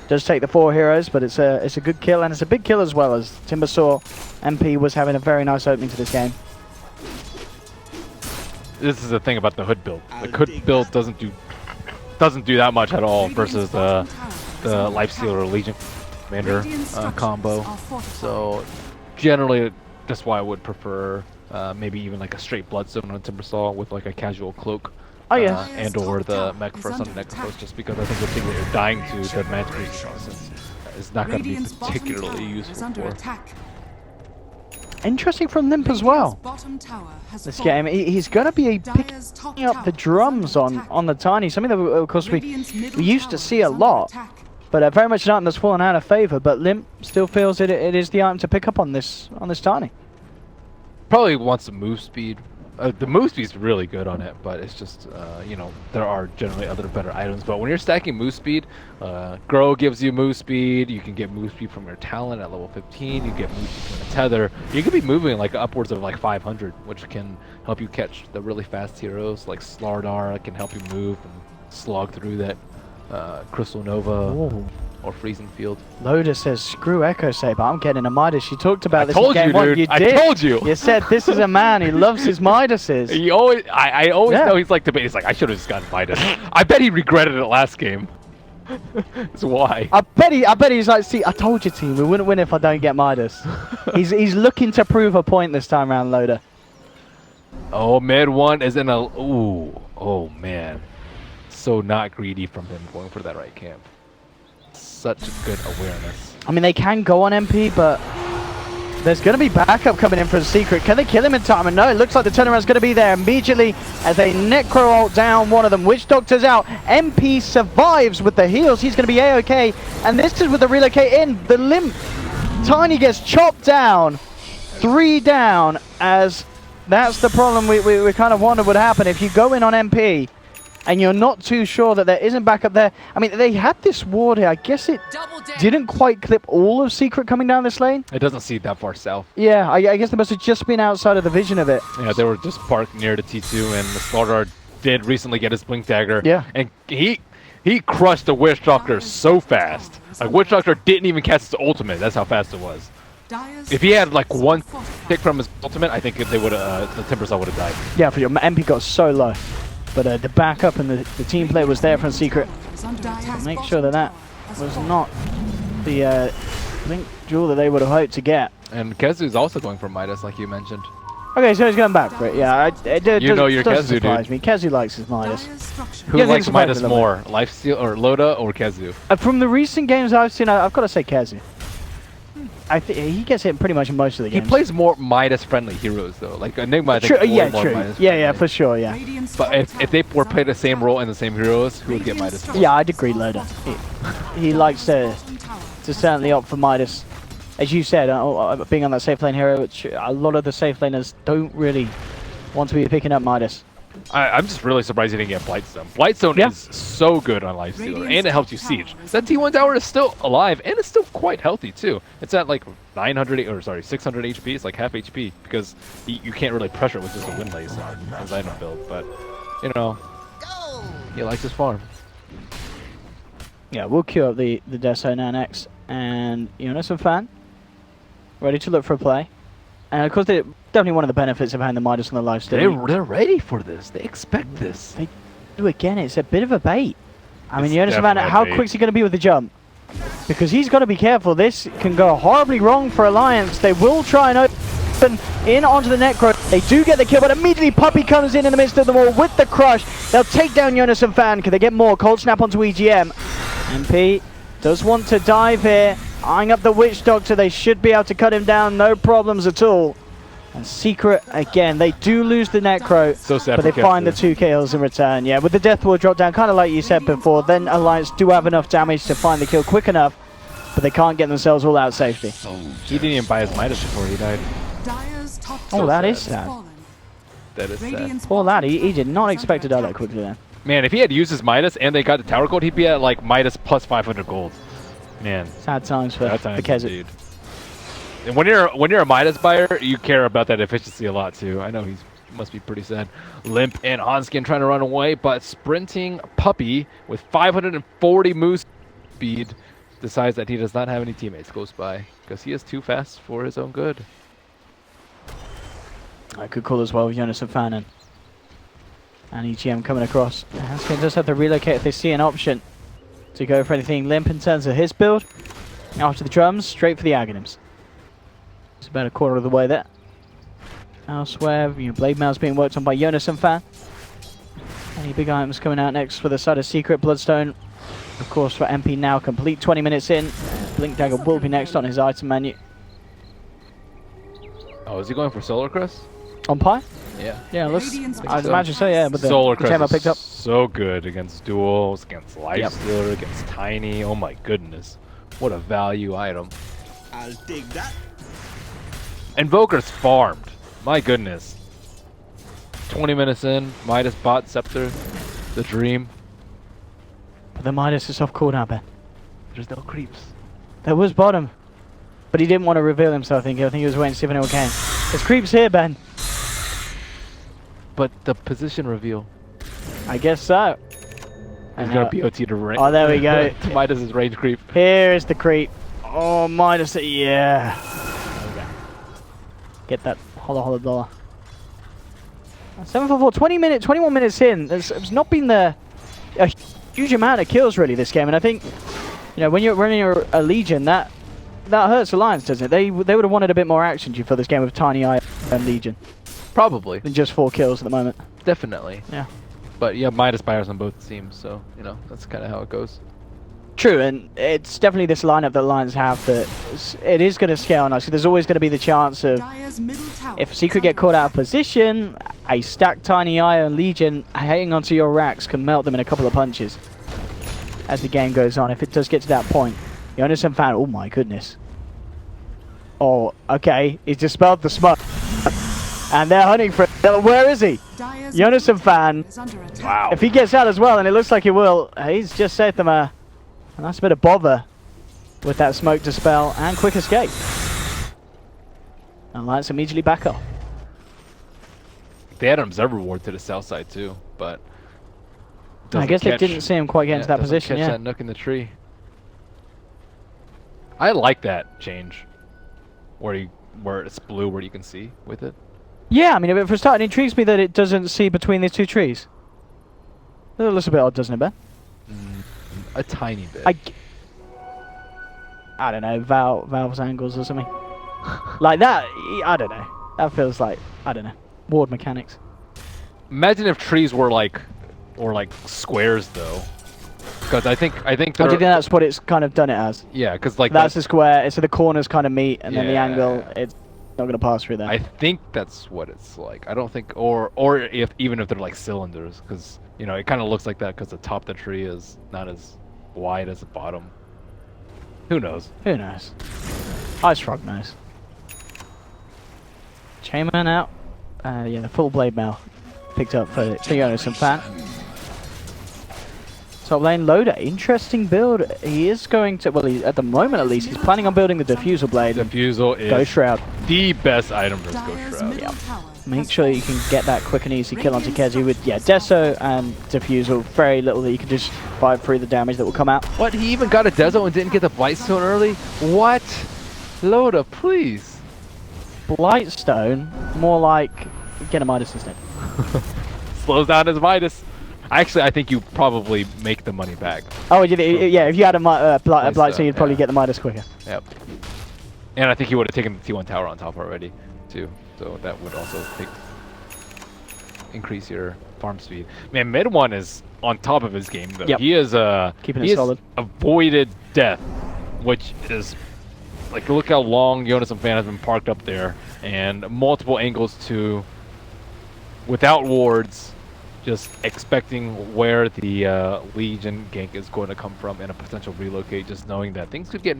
[SPEAKER 5] Does take the 4 heroes, but it's a good kill, and it's a big kill as well, as Timbersaw MP was having a very nice opening to this game.
[SPEAKER 4] This is the thing about the Hood build. The Hood build doesn't do that much at all versus the Lifestealer Legion Commander combo. So generally, that's why I would prefer maybe even like a straight Bloodstone on Timbersaw with like a casual cloak.
[SPEAKER 5] Oh yeah.
[SPEAKER 4] And or the mech for Sunday Necropost, just because I think the thing that you're dying to, the Man's Resistance, is not going to be particularly useful for.
[SPEAKER 5] Interesting from Limp as well. This game, he's going to be picking up the drums on the Tiny, something that of course we used to see a lot, but very much an item that's fallen out of favor. But Limp still feels it is the item to pick up on this Tiny.
[SPEAKER 4] Probably wants some move speed. The move speed is really good on it, but it's just, you know, there are generally other better items. But when you're stacking move speed, Grow gives you move speed. You can get move speed from your talent at level 15. You get move speed from a tether. You could be moving like upwards of like 500, which can help you catch the really fast heroes like Slardar. Can help you move and slog through that Crystal Nova.
[SPEAKER 5] Ooh.
[SPEAKER 4] Or Freezing Field.
[SPEAKER 5] Loda says, screw Echo Saber, I'm getting a Midas. You talked about this
[SPEAKER 4] in game
[SPEAKER 5] one.
[SPEAKER 4] Dude.
[SPEAKER 5] You
[SPEAKER 4] I
[SPEAKER 5] did.
[SPEAKER 4] told you.
[SPEAKER 5] You said this is a man who loves his Midases.
[SPEAKER 4] I always know he's like debate. He's like, I should have just gotten Midas. I bet he regretted it last game. That's why.
[SPEAKER 5] I bet he's like, see, I told you, team, we wouldn't win if I don't get Midas. he's looking to prove a point this time around, Loda.
[SPEAKER 4] Oh, mid one is in a. Ooh. Oh man. So not greedy from him going for that right camp. Such good awareness. I
[SPEAKER 5] mean, they can go on MP, but there's going to be backup coming in for the secret. Can they kill him in time? And no, it looks like the turnaround's going to be there immediately as they Necro ult down one of them. Witch Doctor's out. MP survives with the heals. He's going to be A-OK. And this is with the relocate in. The Limp Tiny gets chopped down. 3 down, as that's the problem we kind of wondered would happen. If you go in on MP and you're not too sure that there isn't backup there. I mean, they had this ward here. I guess it didn't quite clip all of Secret coming down this lane.
[SPEAKER 4] It doesn't see that far south.
[SPEAKER 5] Yeah, I guess they must have just been outside of the vision of it.
[SPEAKER 4] Yeah, they were just parked near the T2, and the Slaughter did recently get his Blink Dagger.
[SPEAKER 5] Yeah.
[SPEAKER 4] And he crushed the Witch Doctor so fast. Like, Witch Doctor didn't even catch his ultimate. That's how fast it was. If he had like one tick from his ultimate, I think they would have the Timbersaw would have died.
[SPEAKER 5] Yeah, for sure. MP got so low. But the backup and the team play was there from Secret. Make sure that was not the Blink duel that they would have hoped to get.
[SPEAKER 4] And Kezu's also going for Midas, like you mentioned.
[SPEAKER 5] Okay, so he's going back for it. Yeah,
[SPEAKER 4] you know your Kezu,
[SPEAKER 5] surprise
[SPEAKER 4] dude.
[SPEAKER 5] me. Kezu likes his Midas.
[SPEAKER 4] Who likes Midas more, Lifesteal or Loda or Kezu?
[SPEAKER 5] From the recent games I've seen, I've got to say Kezu. I think he gets hit pretty much in most of the games.
[SPEAKER 4] He plays more Midas-friendly heroes though. Like Enigma, I think
[SPEAKER 5] true, yeah,
[SPEAKER 4] more
[SPEAKER 5] true.
[SPEAKER 4] Midas
[SPEAKER 5] Yeah, for sure, yeah.
[SPEAKER 4] But if they were played the same role in the same heroes, who would get Midas?
[SPEAKER 5] Yeah, I'd agree, Loda. He likes to certainly opt for Midas. As you said, being on that safe lane hero, which a lot of the safe laners don't really want to be picking up Midas.
[SPEAKER 4] I'm just really surprised he didn't get Blightstone. Blightstone is so good on Lifestealer, and it helps you siege. That T1 tower is still alive, and it's still quite healthy too. It's at like 600 HP. It's like half HP because you can't really pressure with just a Wind Lace as item build. But you know, he likes his farm.
[SPEAKER 5] Yeah, we'll queue up the Deso now next, and Jonas and Fan ready to look for a play. And of course, definitely one of the benefits of having the Midas on the lifesteal.
[SPEAKER 4] They're ready for this. They expect this.
[SPEAKER 5] They do again. It's a bit of a bait. I mean,
[SPEAKER 4] It's
[SPEAKER 5] Jonas Savannah,
[SPEAKER 4] definitely a
[SPEAKER 5] how
[SPEAKER 4] bait.
[SPEAKER 5] quick's he going to be with the jump? Because he's got to be careful. This can go horribly wrong for Alliance. They will try and open in onto the Necro. They do get the kill, but immediately Puppey comes in the midst of them all with the crush. They'll take down Jonas and Fan. Can they get more? Cold snap onto EGM. MP does want to dive here. Eyeing up the Witch Doctor. They should be able to cut him down. No problems at all. And Secret, again, they do lose the Necro,
[SPEAKER 4] So sad
[SPEAKER 5] but they
[SPEAKER 4] for
[SPEAKER 5] find the
[SPEAKER 4] Kiev,
[SPEAKER 5] 2 kills in return. Yeah, with the Death Wall drop down, kind of like you said before, then Alliance do have enough damage to find the kill quick enough, but they can't get themselves all out safely.
[SPEAKER 4] He didn't even buy his Midas before he died.
[SPEAKER 1] Dire's top
[SPEAKER 5] Oh,
[SPEAKER 1] tower
[SPEAKER 5] that
[SPEAKER 1] has
[SPEAKER 5] is sad.
[SPEAKER 1] fallen.
[SPEAKER 4] That is sad.
[SPEAKER 1] Radiant's
[SPEAKER 5] Poor lad, he
[SPEAKER 1] bottom
[SPEAKER 5] did not
[SPEAKER 1] tower is
[SPEAKER 5] expect to
[SPEAKER 1] under
[SPEAKER 5] die that
[SPEAKER 1] attack.
[SPEAKER 5] quickly then.
[SPEAKER 4] Man, if he had used his Midas and they got the tower gold, he'd be at like Midas plus 500 gold. Man,
[SPEAKER 5] Sad times for
[SPEAKER 4] that times
[SPEAKER 5] Kesset.
[SPEAKER 4] indeed. And when you're a Midas buyer, you care about that efficiency a lot too. I know he must be pretty sad. Limp and Hanskin trying to run away, but sprinting Puppey with 540 move speed decides that he does not have any teammates close by because he is too fast for his own good.
[SPEAKER 5] I could call as well with Jonas and Fannin. And EGM coming across. Hanskin does have to relocate if they see an option to go for anything. Limp in terms of his build. After the drums, straight for the Aghanims. It's about a quarter of the way there. Elsewhere, Blade Mail's being worked on by Jonas and Fan. Any big items coming out next for the side of Secret? Bloodstone, of course, for MP now complete. 20 minutes in. Blink Dagger will be next on his item menu.
[SPEAKER 4] Oh, is he going for Solar Crest?
[SPEAKER 5] On Pi?
[SPEAKER 4] Yeah.
[SPEAKER 5] Yeah,
[SPEAKER 1] Radiant's
[SPEAKER 5] I'd
[SPEAKER 1] bottom
[SPEAKER 5] imagine so, yeah. But the
[SPEAKER 4] Solar
[SPEAKER 5] item I
[SPEAKER 4] Crest
[SPEAKER 5] picked
[SPEAKER 4] is
[SPEAKER 5] up.
[SPEAKER 4] so good against duels, against Lifestealer, against Tiny. Oh my goodness. What a value item.
[SPEAKER 2] I'll take that.
[SPEAKER 4] Invoker's farmed. My goodness. 20 minutes in, Midas bot Scepter, the dream.
[SPEAKER 5] But the Midas is off cooldown, Ben.
[SPEAKER 4] There's no creeps.
[SPEAKER 5] There was bottom. But he didn't want to reveal himself, I think. I think he was waiting to see if anyone came. There's creeps here, Ben.
[SPEAKER 4] But the position reveal.
[SPEAKER 5] I guess so.
[SPEAKER 4] He's gonna BOT to range.
[SPEAKER 5] Oh, there we go.
[SPEAKER 4] Midas' range creep.
[SPEAKER 5] Here is the creep. Oh, Midas. Yeah. Okay. Get that holla dollar. 744, 21 minutes in. There's not been a huge amount of kills really this game, and I think when you're running a Legion, that hurts Alliance, doesn't it? They would have wanted a bit more action for this game with Tiny Eye and Legion
[SPEAKER 4] Probably.
[SPEAKER 5] than just 4 kills at the moment.
[SPEAKER 4] Definitely.
[SPEAKER 5] Yeah.
[SPEAKER 4] But yeah, Midas buyers on both teams, so that's kind of how it goes.
[SPEAKER 5] True, and it's definitely this lineup that Lions have that it is going to scale nicely. There's always going to be the chance of,
[SPEAKER 1] Dire's middle tower
[SPEAKER 5] if
[SPEAKER 1] is
[SPEAKER 5] Secret get
[SPEAKER 1] under
[SPEAKER 5] caught out of
[SPEAKER 1] attack.
[SPEAKER 5] position, a stacked Tiny Eye and Legion hanging onto your racks can melt them in a couple of punches as the game goes on. If it does get to that point, Jonas and Fan, oh my goodness. Oh, okay, he's dispelled the smoke. And they're hunting for it. Where is he?
[SPEAKER 1] Dire's
[SPEAKER 5] Jonas and Fan.
[SPEAKER 1] is under attack.
[SPEAKER 4] Wow.
[SPEAKER 5] If he gets out as well, and it looks like he will, he's just saved them a nice bit of bother with that smoke dispel and quick escape. And Lights immediately back off.
[SPEAKER 4] They had an observer ward to the south side too, but
[SPEAKER 5] I guess they didn't see him quite get into that
[SPEAKER 4] doesn't
[SPEAKER 5] position,
[SPEAKER 4] catch
[SPEAKER 5] yeah.
[SPEAKER 4] that nook in the tree. I like that change, where it's blue, where you can see with it.
[SPEAKER 5] Yeah, I mean, for a start, it intrigues me that it doesn't see between these two trees. That looks a bit odd, doesn't it, Ben?
[SPEAKER 4] A tiny bit.
[SPEAKER 5] I don't know, Valve's angles or something. Like that, I don't know. That feels like, I don't know, ward mechanics.
[SPEAKER 4] Imagine if trees were like squares though, because I think
[SPEAKER 5] I do think that's what it's kind of done it as.
[SPEAKER 4] yeah, because like
[SPEAKER 5] That's the square, so the corners kind of meet, and then the
[SPEAKER 4] Yeah.
[SPEAKER 5] angle, it's not going to pass through there.
[SPEAKER 4] I think that's what it's like. I don't think, or even if they're like cylinders, because it kind of looks like that because the top of the tree is not as wide as the bottom. Who knows?
[SPEAKER 5] Who knows? Ice Frog knows. Chainman out. Yeah, the full blade mail picked up for Jonas and Fan. Top lane Loader, interesting build. He is going to, at the moment at least, he's planning on building the Diffusal blade.
[SPEAKER 4] Diffusal is
[SPEAKER 5] Ghost Shroud.
[SPEAKER 4] the best item for Ghost
[SPEAKER 1] Dire's
[SPEAKER 4] Shroud.
[SPEAKER 1] middle tower
[SPEAKER 5] Make
[SPEAKER 1] has
[SPEAKER 5] sure you
[SPEAKER 1] fallen.
[SPEAKER 5] can get that quick and easy kill onto Kezi with, Deso and Diffusal. Very little that you can just fight through the damage that will come out.
[SPEAKER 4] What? He even got a Deso and didn't get the Blightstone early? What? Loda, please.
[SPEAKER 5] Blightstone, more like get a Midas instead.
[SPEAKER 4] Slows down his Midas. Actually, I think you probably make the money back.
[SPEAKER 5] Oh, yeah, if you had a Blightstone, you'd probably get the Midas quicker.
[SPEAKER 4] Yep. And I think he would have taken the T1 tower on top already, too. So that would also increase your farm speed. Man, mid one is on top of his game, though.
[SPEAKER 5] Yep.
[SPEAKER 4] He is
[SPEAKER 5] keeping it solid.
[SPEAKER 4] Avoided death, which is like, look how long Jonas and Fan has been parked up there, and multiple angles to, without wards, just expecting where the Legion gank is going to come from and a potential relocate, just knowing that things could get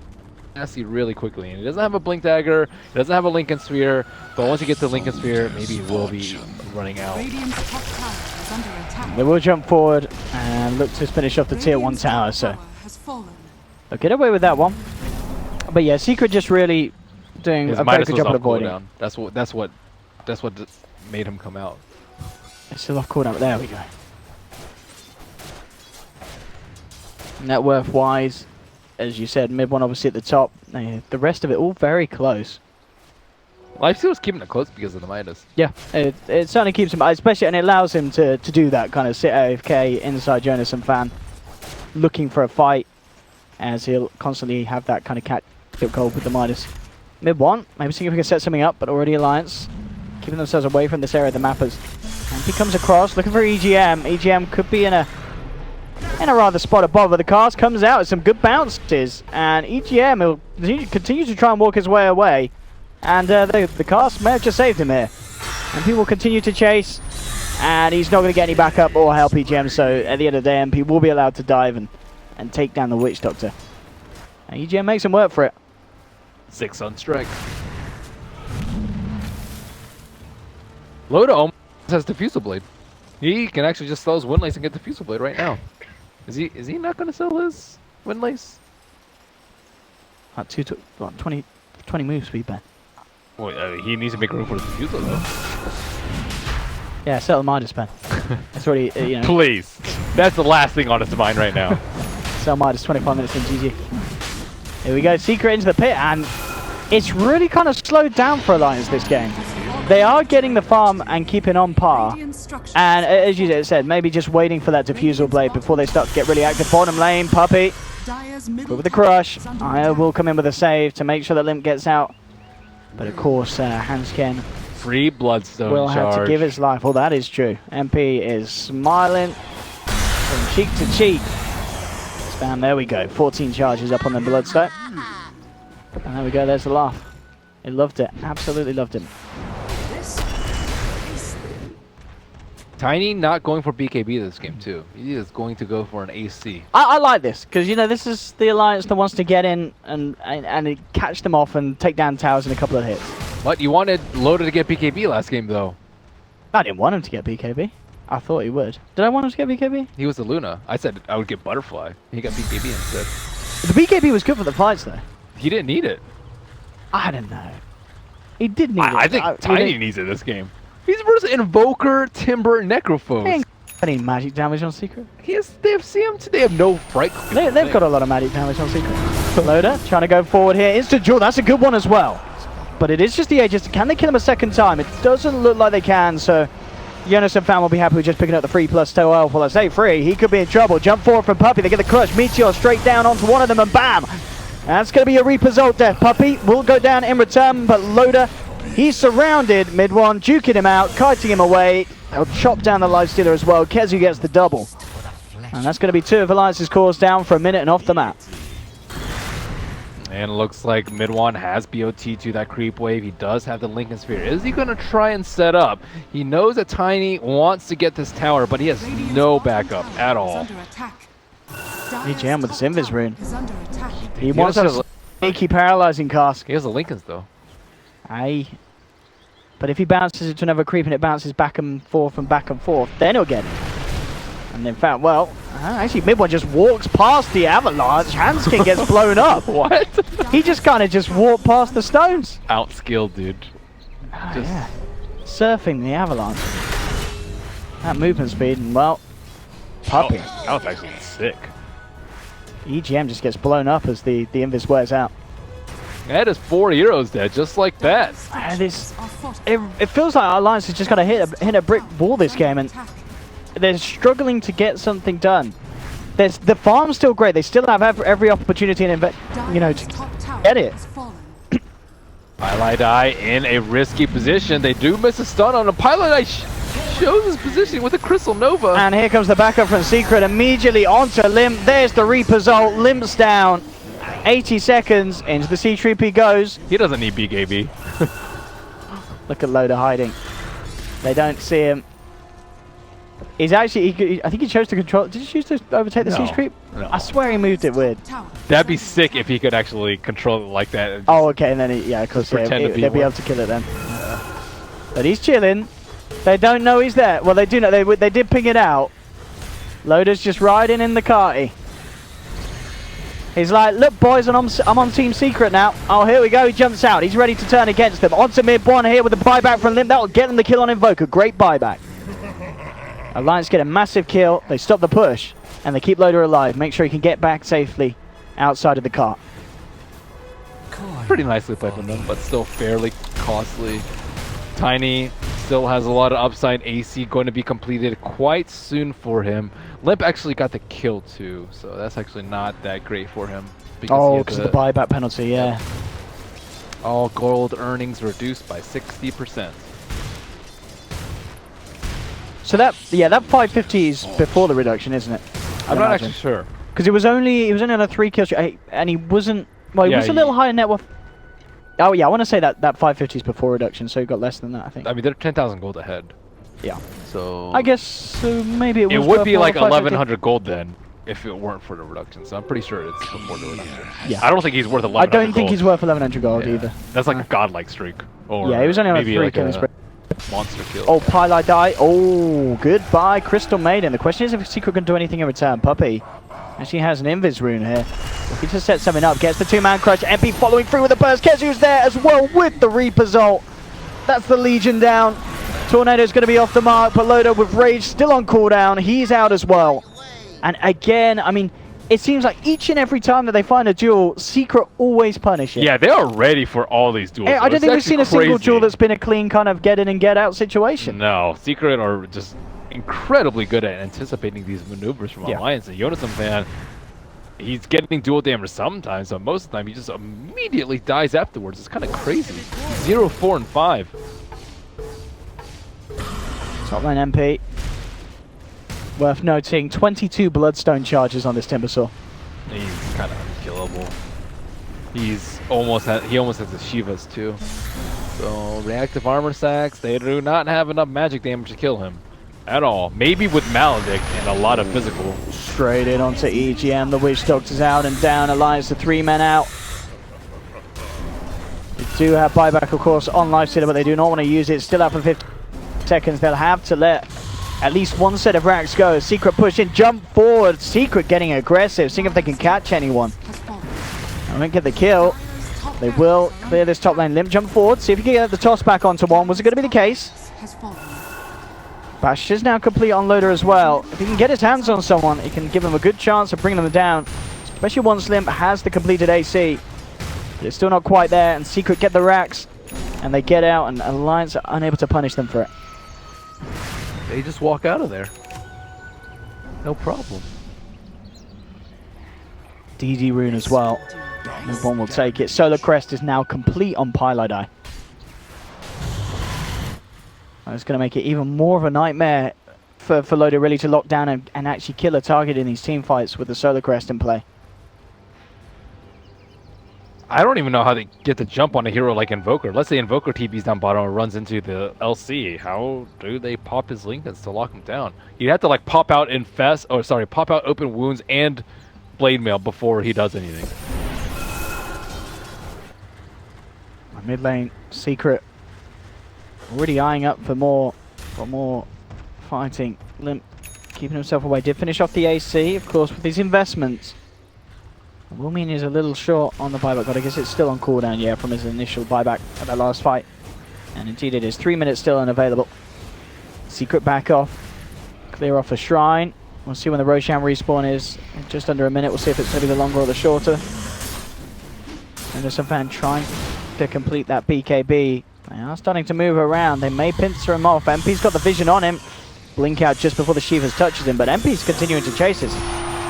[SPEAKER 4] nasty really quickly. And he doesn't have a Blink Dagger, he doesn't have a Lincoln Sphere, but once he gets to Lincoln Sphere, maybe he will be running out.
[SPEAKER 5] They will jump forward and look to finish off the tier 1 tower, so they'll get away with that one. But yeah, Secret just really doing a very good job of avoiding.
[SPEAKER 4] Cooldown. That's what made him come out.
[SPEAKER 5] It's still off cooldown, but there we go. Net worth wise, as you said, mid one obviously at the top. The rest of it all very close.
[SPEAKER 4] Lifesteal's keeping it close because of the Midas.
[SPEAKER 5] Yeah, it certainly keeps him, especially, and it allows him to do that kind of sit AFK inside Jonas and Fan, looking for a fight, as he'll constantly have that kind of catch cold with the Midas. Mid one, maybe seeing if we can set something up, but already Alliance keeping themselves away from this area of the mappers. And he comes across, looking for EGM. EGM could be in a rather spot above, but the cast comes out with some good bounces, and EGM will continue to try and walk his way away. And the cast may have just saved him here. And he will continue to chase, and he's not going to get any backup or help EGM, so at the end of the day, MP will be allowed to dive and take down the Witch Doctor. And EGM makes him work for it.
[SPEAKER 4] 6 on strike. Loda almost has Diffusal Blade. He can actually just sell his Windlace and get Diffusal Blade right now. Is he not going to sell his Windlace?
[SPEAKER 5] 20 move speed, Ben.
[SPEAKER 4] Well, he needs to make room for his Diffusal, though.
[SPEAKER 5] Yeah, sell the Midas, Ben. That's already, you know.
[SPEAKER 4] Please. That's the last thing on his mind right now.
[SPEAKER 5] Sell Midas, 25 minutes in GG. Here we go, Secret into the pit, and it's really kind of slowed down for Alliance this game. They are getting the farm and keeping on par, and as you said, maybe just waiting for that Diffusal Blade before they start to get really active. Bottom lane, Puppey with the crush. I will come in with a save to make sure that Limp gets out, but of course Hansken
[SPEAKER 4] Free Bloodstone
[SPEAKER 5] will
[SPEAKER 4] charge.
[SPEAKER 5] have to give his life. Well, that is true. MP is smiling from cheek to cheek. Spam, there we go. 14 charges up on the Bloodstone. And there we go, there's the laugh. He loved it, absolutely loved it.
[SPEAKER 4] Tiny not going for BKB this game too. He is going to go for an AC.
[SPEAKER 5] I like this, because you know this is the Alliance that wants to get in and catch them off and take down towers in a couple of hits.
[SPEAKER 4] What? You wanted Loda to get BKB last game though.
[SPEAKER 5] I didn't want him to get BKB. I thought he would. Did I want him to get BKB?
[SPEAKER 4] He was the Luna. I said I would get Butterfly. He got BKB instead.
[SPEAKER 5] The BKB was good for the fights though.
[SPEAKER 4] He didn't need it.
[SPEAKER 5] I don't know. He did need it.
[SPEAKER 4] I think Tiny needs it this game. He's versus Invoker, Timber, Necrophos.
[SPEAKER 5] He ain't got any magic damage on Secret.
[SPEAKER 4] They have CM2. They have no fright.
[SPEAKER 5] They've got a lot of magic damage on Secret. Loda trying to go forward here. Instant duel. That's a good one as well. But it is just the Aegis. Can they kill him a second time? It doesn't look like they can. So Jonas and Fan will be happy with just picking up the 3+ 12. Well, I say 3. He could be in trouble. Jump forward from Puppey. They get the crush. Meteor straight down onto one of them and bam. That's going to be a Reaper's ult death. Puppey will go down in return, but Loda, he's surrounded mid one, duking him out, kiting him away. They'll chop down the Lifestealer as well. Kezu gets the double. And that's going to be 2 of Alliance's cores down for a minute and off the map.
[SPEAKER 4] And it looks like mid one has BOT to that creep wave. He does have the Lincoln Sphere. Is he going to try and set up? He knows that Tiny wants to get this tower, but he has no backup at all.
[SPEAKER 5] EGM with the Invis rune. He wants a sneaky paralyzing cast.
[SPEAKER 4] He has the Lincolns though.
[SPEAKER 5] Aye. But if he bounces it to another creep and it bounces back and forth, then he'll get it. And in fact, well, actually mid one just walks past the avalanche. Hanskin gets blown up.
[SPEAKER 4] What?
[SPEAKER 5] He just kind of just walked past the stones.
[SPEAKER 4] Outskilled, dude.
[SPEAKER 5] Yeah. Surfing the avalanche. That movement speed, and well, Puppey.
[SPEAKER 4] That was actually sick.
[SPEAKER 5] EGM just gets blown up as the Invis wears out.
[SPEAKER 4] That is 4 heroes dead, just like that.
[SPEAKER 5] And it feels like our Alliance has just got to hit a brick wall this game, and they're struggling to get something done. The farm's still great. They still have every opportunity and to get it.
[SPEAKER 4] Pilot in a risky position. They do miss a stun on a Pilot shows his position with a Crystal Nova.
[SPEAKER 5] And here comes the backup from Secret immediately onto Limp. There's the Reaper's ult. Limp's down. 80 seconds into the C3P goes.
[SPEAKER 4] He doesn't need BKB.
[SPEAKER 5] Look at Loader hiding. They don't see him. He's actually, I think he chose to control. Did he choose to overtake the C-Street?
[SPEAKER 4] No.
[SPEAKER 5] I swear he moved it weird.
[SPEAKER 4] That'd be sick if he could actually control it like that.
[SPEAKER 5] Oh, okay, and then of course, they'd be able to kill it then. But he's chilling. They don't know he's there. Well, they do know. They did ping it out. Loader's just riding in the carty. He's like, look, boys, I'm on Team Secret now. Oh, here we go. He jumps out. He's ready to turn against them. Onto mid one here with the buyback from Limp. That'll get them the kill on Invoker. Great buyback. Alliance get a massive kill. They stop the push, and they keep Loader alive. Make sure he can get back safely outside of the cart.
[SPEAKER 4] Pretty nicely played from them, but still fairly costly. Tiny still has a lot of upside. AC going to be completed quite soon for him. Limp actually got the kill too, so that's actually not that great for him.
[SPEAKER 5] Because of the buyback penalty, yeah.
[SPEAKER 4] All gold earnings reduced by 60%.
[SPEAKER 5] So that 550 is before the reduction, isn't it?
[SPEAKER 4] I'm not actually sure.
[SPEAKER 5] Because it was only on a 3 kill streak, and he wasn't. Well, he was a little higher net worth. Oh yeah, I want to say that 550 is before reduction, so he got less than that, I think.
[SPEAKER 4] I mean, they're 10,000 gold ahead.
[SPEAKER 5] Yeah.
[SPEAKER 4] So
[SPEAKER 5] I guess maybe it was.
[SPEAKER 4] It would be like 1,100 gold then, if it weren't for the reduction. So I'm pretty sure it's before the reduction.
[SPEAKER 5] Yeah.
[SPEAKER 4] I don't think he's worth 1,100
[SPEAKER 5] gold. I don't think he's worth 1,100 gold either.
[SPEAKER 4] That's like a godlike streak. Or
[SPEAKER 5] yeah, he was only on a 3 killing spree.
[SPEAKER 4] Monster kill.
[SPEAKER 5] Oh, Pilot die. Oh, goodbye, Crystal Maiden. The question is if Secret can do anything in return. Puppy actually has an Invis rune here. If he just sets something up, gets the 2-man crush. MP following through with the burst. Kezu's there as well with the Reaper's ult. That's the Legion down. Tornado's going to be off the mark, but Loader with Rage still on cooldown. He's out as well. And again, I mean, it seems like each and every time that they find a duel, Secret always punish it.
[SPEAKER 4] Yeah, they are ready for all these duels.
[SPEAKER 5] I don't think we've seen a single duel that's been a clean kind of get in and get out situation.
[SPEAKER 4] No, Secret are just incredibly good at anticipating these maneuvers from Alliance. And Jonathan, man, he's getting dual damage sometimes, but most of the time he just immediately dies afterwards. It's kind of crazy. 0, 4, and 5.
[SPEAKER 5] Top lane MP. Worth noting, 22 Bloodstone charges on this Timbersaw.
[SPEAKER 4] He's kind of unkillable. He almost has the Shivas too. So reactive armor sacks, they do not have enough magic damage to kill him at all. Maybe with Maledict and a lot of physical.
[SPEAKER 5] Straight in onto EGM. The Witch Doctor's out and down. Alliance the 3 men out. They do have buyback, of course, on Lifestealer, but they do not want to use it. Still out for 50 seconds. They'll have to let at least one set of racks go. Secret pushing, jump forward. Secret getting aggressive, seeing if they can catch anyone. I won't get the kill. They will clear this top lane. Limp jump forward, see if he can get the toss back onto one. Was it going to be the case? Bash is now complete on Loader as well. If he can get his hands on someone, he can give them a good chance of bringing them down. Especially once Limp has the completed AC. But it's still not quite there, and Secret get the racks. And they get out, and Alliance are unable to punish them for it.
[SPEAKER 4] They just walk out of there. No problem.
[SPEAKER 5] DD rune as well. Move on will take it. Solar Crest is now complete on Pilot Eye. It's going to make it even more of a nightmare for Loader really to lock down and actually kill a target in these team fights with the Solar Crest in play.
[SPEAKER 4] I don't even know how they get the jump on a hero like Invoker. Let's say Invoker TP's down bottom and runs into the LC. How do they pop his Lincolns to lock him down? You'd have to like pop out pop out Open Wounds and Blade Mail before he does anything.
[SPEAKER 5] Mid lane, Secret already eyeing up for more fighting. Limp keeping himself away. Did finish off the AC, of course, with these investments. Will mean he's a little short on the buyback, but I guess it's still on cooldown, yeah, from his initial buyback at that last fight. And indeed it is. 3 minutes still unavailable. Secret back off. Clear off a shrine. We'll see when the Roshan respawn is. In just under a minute. We'll see if it's maybe the longer or the shorter. Anderson Van trying to complete that BKB. They are starting to move around. They may pincer him off. MP's got the vision on him. Blink out just before the Shivas touches him, but MP's continuing to chase this.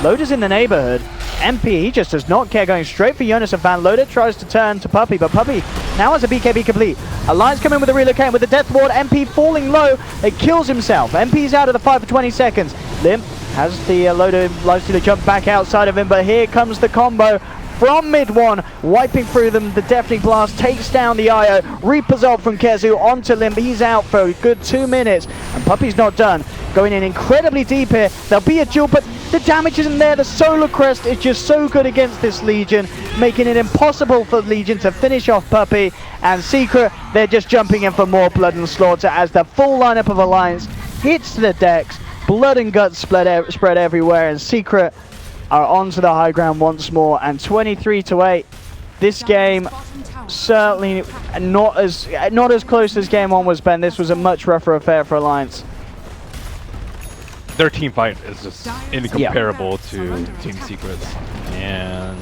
[SPEAKER 5] Loader's in the neighborhood. MP, he just does not care, going straight for Jonas and Van. Loader tries to turn to Puppey, but Puppey now has a BKB complete. Alliance coming with a relocate with the death ward. MP falling low. It kills himself. MP's out of the fight for 20 seconds. Limp has the Loader lifestealer jump back outside of him, but here comes the combo from mid one, wiping through them. The Deafening Blast takes down the IO. Reaper's ult from Kezu onto Limp. He's out for a good 2 minutes, and Puppey's not done. Going in incredibly deep here. There'll be a duel, but the damage isn't there. The Solar Crest is just so good against this Legion, making it impossible for Legion to finish off Puppey. And Secret, they're just jumping in for more blood and slaughter as the full lineup of Alliance hits the decks. Blood and guts spread everywhere, and Secret are onto the high ground once more. And 23-8. This game certainly not as close as game 1 was, Ben. This was a much rougher affair for Alliance.
[SPEAKER 4] Their team fight is just incomparable to Team Secret's. And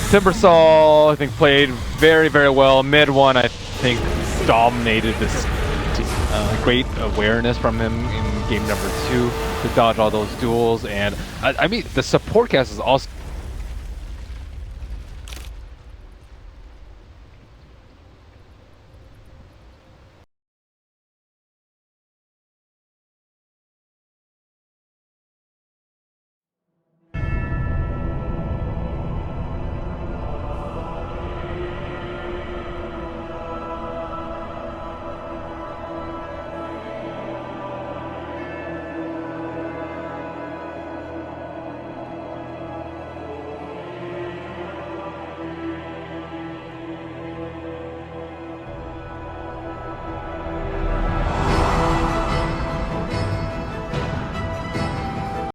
[SPEAKER 4] Timbersaw, I think, played very, very well. Mid one, I think, dominated this. Great awareness from him in game number 2 to dodge all those duels. And I mean, the support cast is also